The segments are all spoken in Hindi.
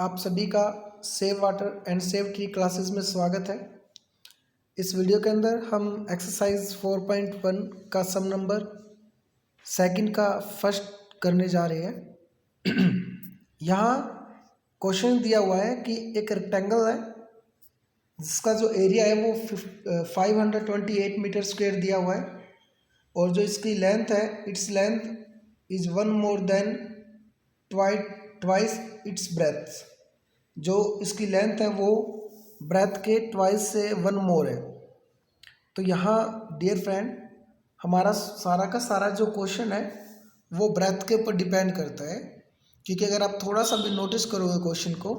आप सभी का save water and save tree classes में स्वागत है। इस वीडियो के अंदर हम एक्सरसाइज 4.1 का सम नंबर सेकंड का फर्स्ट करने जा रहे हैं। यहाँ क्वेश्चन दिया हुआ है कि एक रेक्टेंगल है जिसका जो एरिया है वो 528 मीटर स्क्वायर दिया हुआ है और जो इसकी लेंथ है its length is one more than twice its breath. जो इसकी लेंथ है वो ब्रेथ के ट्वाइस से वन मोर है। तो यहाँ डियर फ्रेंड हमारा सारा का सारा जो क्वेश्चन है वो ब्रेथ के ऊपर डिपेंड करता है, क्योंकि अगर आप थोड़ा सा भी नोटिस करोगे क्वेश्चन को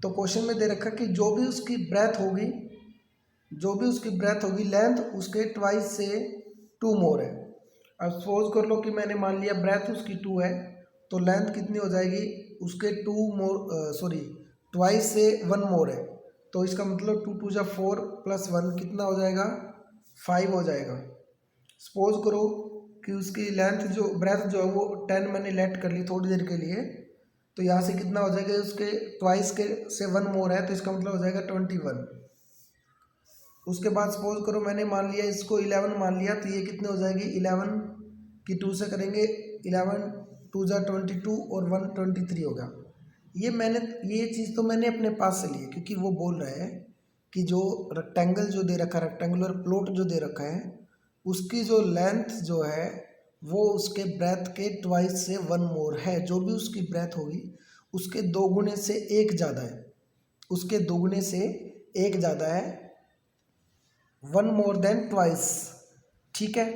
तो क्वेश्चन में दे रखा है कि जो भी उसकी ब्रेथ होगी लेंथ उसके ट्वाइस से टू मोर है। अब सपोज कर लो कि मैंने मान लिया ब्रेथ उसकी 2 है तो लेंथ कितनी हो जाएगी उसके ट्वाइस से 1 मोर है। तो इसका मतलब 2 2 4 प्लस 1 कितना हो जाएगा 5 हो जाएगा। सपोज करो कि उसकी लेंथ जो ब्रेथ जो है वो 10 मैंने लेट कर ली थोड़ी देर के लिए, तो यहाँ से कितना हो जाएगा उसके ट्वाइस के से 1 मोर है तो इसका मतलब हो जाएगा 21। उसके बाद सपोज करो मैंने मान लिया इसको 11 मान लिया तो ये कितने हो जाएगी 11 की 2 से करेंगे 11 2 22 और 1 23 होगा। ये चीज़ तो मैंने अपने पास से ली है क्योंकि वो बोल रहे हैं कि जो रेक्टेंगल जो दे रखा है रेक्टेंगुलर प्लॉट जो दे रखा है उसकी जो लेंथ जो है वो उसके ब्रेथ के ट्वाइस से 1 मोर है। जो भी उसकी ब्रेथ होगी उसके दोगुने से एक ज़्यादा है, उसके दोगुने से एक ज़्यादा है, 1 मोर देन ट्वाइस। ठीक है,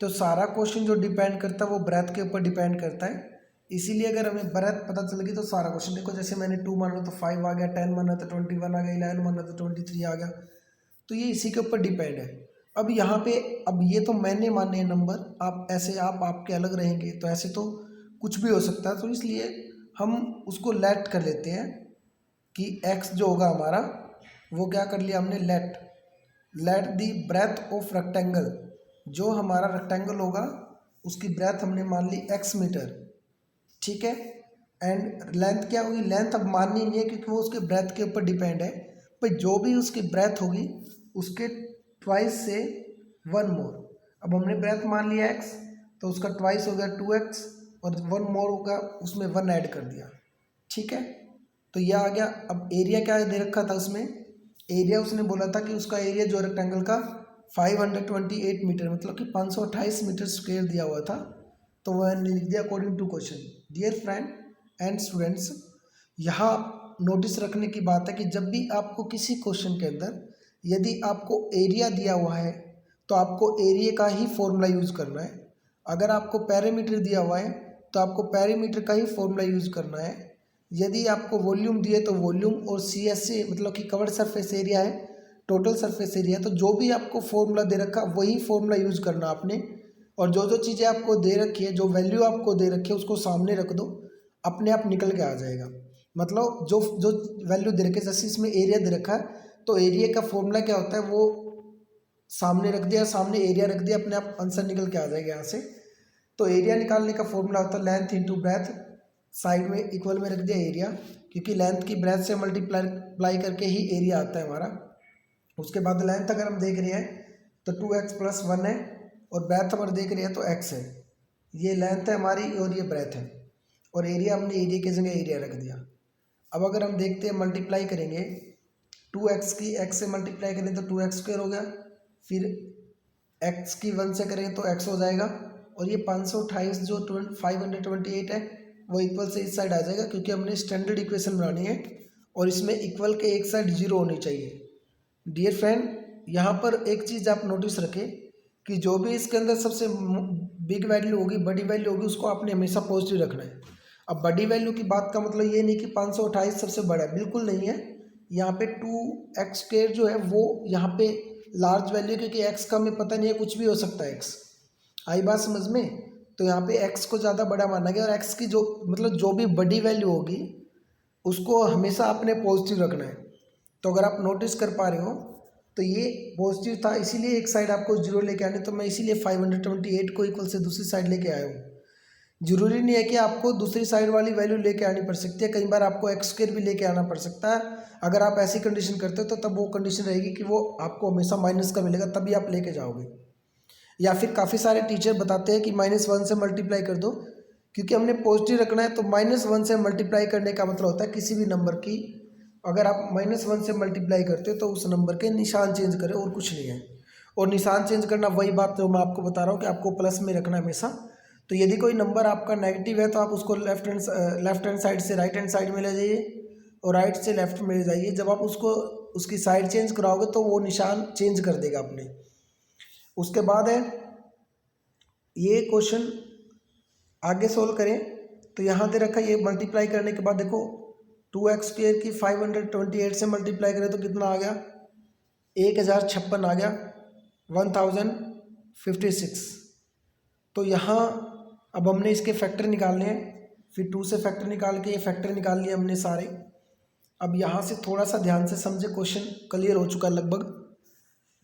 तो सारा क्वेश्चन जो डिपेंड करता है वो ब्रेथ के ऊपर डिपेंड करता है। इसीलिए अगर हमें ब्रेथ पता चल गई तो सारा क्वेश्चन देखो, जैसे मैंने 2 माना तो 5 आ गया, 10 माना तो 21 आ गया, 11 माना तो 23 आ गया। तो ये इसी के ऊपर डिपेंड है। अब यहाँ पे अब ये तो मैंने माने नंबर, आप ऐसे आपके अलग रहेंगे तो ऐसे तो कुछ भी हो सकता है। तो इसलिए हम उसको लेट कर लेते हैं कि x जो होगा हमारा वो क्या कर लिया हमने let the breadth of rectangle. जो हमारा रेक्टेंगल होगा उसकी ब्रेथ हमने मान ली x मीटर। ठीक है, एंड लेंथ क्या होगी, लेंथ अब माननी नहीं है क्योंकि वो उसके ब्रेथ के ऊपर डिपेंड है। भाई जो भी उसकी ब्रेथ होगी उसके ट्वाइस से 1 मोर। अब हमने ब्रेथ मान लिया x तो उसका ट्वाइस हो गया 2x और 1 मोर होगा उसमें 1 ऐड कर दिया। ठीक है, तो यह आ गया। अब एरिया क्या दे रखा था उसमें, एरिया उसने बोला था कि उसका एरिया जो रेक्टेंगल का 528 मीटर मतलब कि 528 मीटर स्क्वायर दिया हुआ था। तो वह लिख दिया according to question. Dear friend and students, यहाँ नोटिस रखने की बात है कि जब भी आपको किसी क्वेश्चन के अंदर यदि आपको एरिया दिया हुआ है तो आपको एरिया का ही फॉर्मूला यूज़ करना है। अगर आपको पैरामीटर दिया हुआ है तो आपको पैरामीटर का ही फॉर्मूला यूज़ करना है। यदि आपको वॉल्यूम दिए तो वॉल्यूम और CSA मतलब कि कवर्ड सरफेस एरिया है, टोटल सरफेस एरिया, तो जो भी आपको फॉर्मूला दे रखा वही फॉर्मूला यूज़ करना आपने। और जो जो चीज़ें आपको दे रखी है, जो वैल्यू आपको दे रखी है उसको सामने रख दो, अपने आप निकल के आ जाएगा। मतलब जो जो वैल्यू दे रखी है, जैसे इसमें एरिया दे रखा है तो एरिया का फॉर्मूला क्या होता है वो सामने रख दिया, सामने एरिया रख दिया, अपने आप आंसर निकल के आ जाएगा यहाँ से। तो एरिया निकालने का फॉर्मूला होता है लेंथ इंटू ब्रेथ, साइड में इक्वल में रख दिया एरिया, क्योंकि लेंथ की ब्रेथ से मल्टीप्लाई करके ही एरिया आता है हमारा। उसके बाद लेंथ अगर हम देख रहे हैं तो 2x प्लस 1 है और ब्रेथ अगर देख रहे हैं तो x है। ये लेंथ है हमारी और ये ब्रेथ है और एरिया हमने एरिया की जगह एरिया रख दिया। अब अगर हम देखते हैं मल्टीप्लाई करेंगे 2x की x से मल्टीप्लाई करें तो 2x स्क्वायर हो गया, फिर x की 1 से करें तो x हो जाएगा और ये 528 जो 528 है वो इक्वल से इस साइड आ जाएगा, क्योंकि हमने स्टैंडर्ड इक्वेशन बनानी है और इसमें इक्वल के एक साइड 0 होनी चाहिए। डियर फ्रेंड, यहाँ पर एक चीज़ आप नोटिस रखें कि जो भी इसके अंदर सबसे बिग वैल्यू होगी, बड़ी वैल्यू होगी, उसको आपने हमेशा पॉजिटिव रखना है। अब बड़ी वैल्यू की बात का मतलब ये नहीं कि 528 सबसे बड़ा है, बिल्कुल नहीं है। यहाँ पे 2x स्क्वायर जो है वो यहाँ पे लार्ज वैल्यू, क्योंकि x का हमें पता नहीं है, कुछ भी हो सकता है x। आई बात समझ में? तो यहाँ पे x को ज़्यादा बड़ा माना गया और x की जो मतलब जो भी बड़ी वैल्यू होगी उसको हमेशा आपने पॉजिटिव रखना है। तो अगर आप नोटिस कर पा रहे हो तो ये पॉजिटिव था, इसीलिए एक साइड आपको 0 लेके आने, तो मैं इसीलिए 528 को इक्वल से दूसरी साइड लेके आया हूँ। जरूरी नहीं है कि आपको दूसरी साइड वाली वैल्यू लेके आनी पड़ सकती है, कई बार आपको एक्स स्क्वायर भी लेके आना पड़ सकता है। अगर आप ऐसी कंडीशन करते हो तो तब वो कंडीशन रहेगी कि वो आपको हमेशा माइनस का मिलेगा, तभी आप लेके जाओगे। या फिर काफ़ी सारे टीचर बताते हैं कि -1 से मल्टीप्लाई कर दो, क्योंकि हमने पॉजिटिव रखना है तो -1 से मल्टीप्लाई करने का मतलब होता है किसी भी नंबर की अगर आप -1 से मल्टीप्लाई करते हो तो उस नंबर के निशान चेंज करें और कुछ नहीं है। और निशान चेंज करना वही बात जो मैं आपको बता रहा हूँ कि आपको प्लस में रखना है हमेशा। तो यदि कोई नंबर आपका नेगेटिव है तो आप उसको लेफ्ट हैंड साइड से राइट हैंड साइड में ले जाइए और राइट से लेफ्ट में ले जाइए। जब आप उसको उसकी साइड चेंज कराओगे तो वो निशान चेंज कर देगा अपने। उसके बाद है ये क्वेश्चन आगे सोल्व करें तो यहाँ दे रखा है, ये मल्टीप्लाई करने के बाद देखो 2x² की 528 से मल्टीप्लाई करें तो कितना आ गया, 1056 आ गया, 1056। तो यहाँ अब हमने इसके फैक्टर निकालने हैं, फिर 2 से फैक्टर निकाल के ये फैक्टर निकाल लिए हमने सारे। अब यहाँ से थोड़ा सा ध्यान से समझे, क्वेश्चन क्लियर हो चुका लगभग।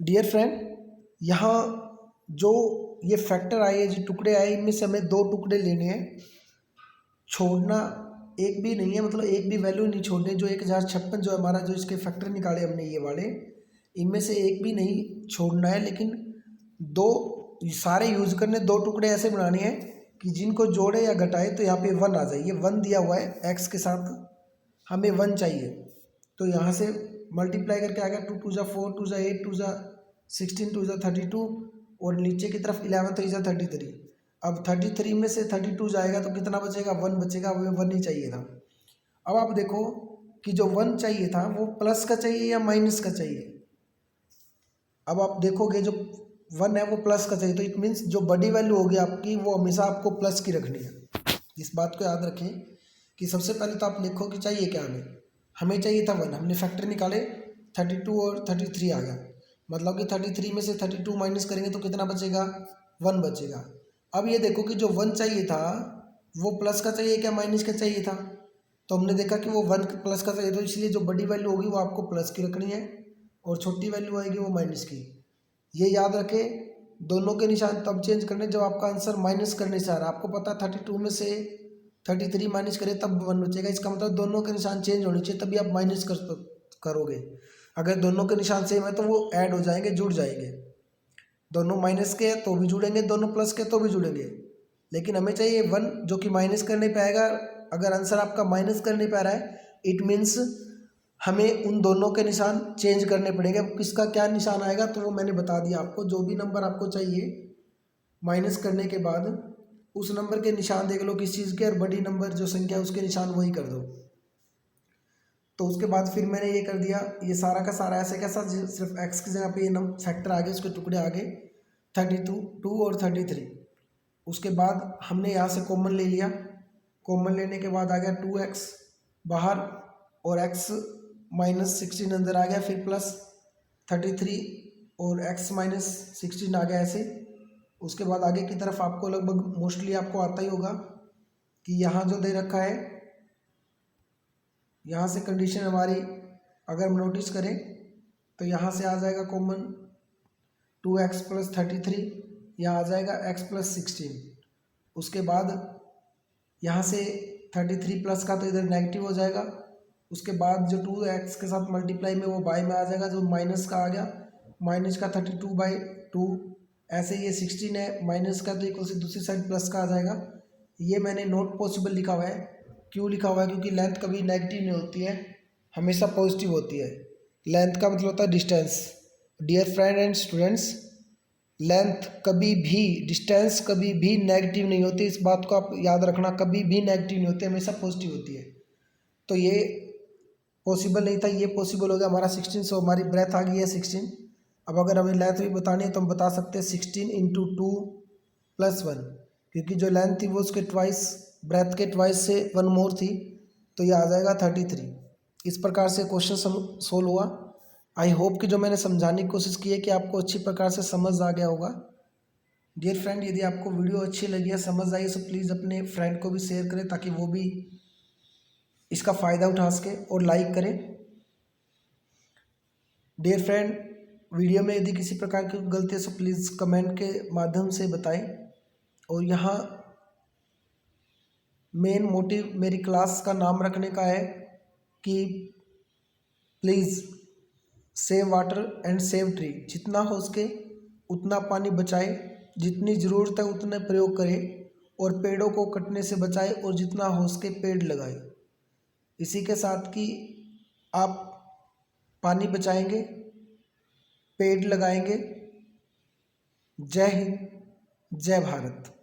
डियर फ्रेंड, यहाँ जो ये फैक्टर आए, जो टुकड़े आए, इनमें से हमें 2 टुकड़े लेने हैं, छोड़ना एक भी नहीं है, मतलब एक भी वैल्यू नहीं छोड़ने। जो 1056 जो हमारा जो इसके फैक्टर निकाले हमने ये वाले, इनमें से एक भी नहीं छोड़ना है, लेकिन 2 सारे यूज करने, 2 टुकड़े ऐसे बनाने हैं कि जिनको जोड़े या घटाए तो यहाँ पे 1 आ जाए। ये 1 दिया हुआ है एक्स के साथ, हमें 1 चाहिए। तो यहाँ से मल्टीप्लाई करके आ गया, 2 2 जा 4, 2 जा 8, 2 जा 16, 2 जा 32 और नीचे की तरफ 11 3 जा 33। अब 33 में से 32 जाएगा तो कितना बचेगा, 1 बचेगा। हमें 1 ही चाहिए था। अब आप देखो कि जो 1 चाहिए था वो प्लस का चाहिए या माइनस का चाहिए। अब आप देखोगे जो 1 है वो प्लस का चाहिए, तो इट मीन्स जो बड़ी वैल्यू होगी आपकी वो हमेशा आपको प्लस की रखनी है। इस बात को याद रखें कि सबसे पहले तो आप लिखो कि चाहिए क्या हमें चाहिए था 1, हमने फैक्टर निकाले 32 और 33 आ गया, मतलब कि 33 में से 32 माइनस करेंगे तो कितना बचेगा, 1 बचेगा। अब ये देखो कि जो 1 चाहिए था वो प्लस का चाहिए क्या माइनस का चाहिए था, तो हमने देखा कि वो 1 प्लस का चाहिए, तो इसलिए जो बड़ी वैल्यू होगी वो आपको प्लस की रखनी है और छोटी वैल्यू आएगी वो माइनस की। ये याद रखें, दोनों के निशान तब चेंज करने जब आपका आंसर माइनस करने से आ रहा है। आपको पता 32 में से 33 माइनस करें तब 1 बचेगा, इसका मतलब दोनों के निशान चेंज होने चाहिए तभी आप माइनस करोगे। अगर दोनों के निशान सेम है तो वो ऐड हो जाएंगे, जुड़ जाएंगे। दोनों माइनस के तो भी जुड़ेंगे, दोनों प्लस के तो भी जुड़ेंगे, लेकिन हमें चाहिए 1 जो कि माइनस कर नहीं पाएगा। अगर आंसर आपका माइनस कर नहीं पा रहा है इट मीन्स हमें उन दोनों के निशान चेंज करने पड़ेंगे। अब किसका क्या निशान आएगा तो वो मैंने बता दिया आपको। जो भी नंबर आपको चाहिए माइनस करने के बाद उस नंबर के निशान देख लो किस चीज़ के, और बड़ी नंबर जो संख्या है उसके निशान वही कर दो। तो उसके बाद फिर मैंने ये कर दिया, ये सारा का सारा ऐसे कैसा, सिर्फ एक्स की जगह पे ये फैक्टर आ गए, उसके टुकड़े आ गए 32 और 33। उसके बाद हमने यहाँ से कॉमन ले लिया, कॉमन लेने के बाद आ गया 2x बाहर और x -16 अंदर आ गया, फिर प्लस 33 और x -16 आ गया ऐसे। उसके बाद आगे की तरफ आपको लगभग मोस्टली आपको आता ही होगा कि यहाँ जो दे रखा है, यहाँ से कंडीशन हमारी अगर हम नोटिस करें तो यहाँ से आ जाएगा कॉमन 2x + 33, यहाँ आ जाएगा x + 16। उसके बाद यहाँ से 33 प्लस का तो इधर नेगेटिव हो जाएगा। उसके बाद जो 2x के साथ मल्टीप्लाई में वो बाय में आ जाएगा, जो माइनस का आ गया, माइनस का 32/2। ऐसे ये 16 है, माइनस का तो इक्वल से दूसरी साइड प्लस का आ जाएगा। ये मैंने नॉट पॉसिबल लिखा हुआ है, क्यों लिखा हुआ है, क्योंकि लेंथ कभी नेगेटिव नहीं होती है, हमेशा पॉजिटिव होती है। लेंथ का मतलब होता है distance. Dear friend and students, length कभी भी, डिस्टेंस कभी भी नेगेटिव नहीं होती, इस बात को आप याद रखना, कभी भी नेगेटिव नहीं होती, हमेशा पॉजिटिव होती है। तो ये पॉसिबल नहीं था, ये पॉसिबल हो गया हमारा 16, सो हमारी ब्रेथ आ गई है 16। अब अगर हमें लेंथ भी बतानी है तो हम बता सकते हैं 16 × 2 + 1, क्योंकि जो लेंथ थी वो उसके ट्वाइस, ब्रेथ के ट्वाइस से 1 मोर थी, तो ये आ जाएगा 33। इस प्रकार से क्वेश्चन सोल्व हुआ। आई होप कि जो मैंने समझाने की कोशिश की है कि आपको अच्छी प्रकार से समझ आ गया होगा। डियर फ्रेंड, यदि आपको वीडियो अच्छी लगी है, समझ आई, तो प्लीज़ अपने फ्रेंड को भी शेयर करें ताकि वो भी इसका फ़ायदा उठा सके, और लाइक करें। डियर फ्रेंड, वीडियो में यदि किसी प्रकार की गलती है तो प्लीज़ कमेंट के माध्यम से बताएं। और यहाँ मेन मोटिव मेरी क्लास का नाम रखने का है कि please save water and save tree. जितना हो सके उतना पानी बचाए, जितनी ज़रूरत है उतने प्रयोग करें और पेड़ों को कटने से बचाए और जितना हो सके पेड़ लगाए। इसी के साथ कि आप पानी बचाएंगे, पेड़ लगाएंगे। जय हिंद, जय भारत।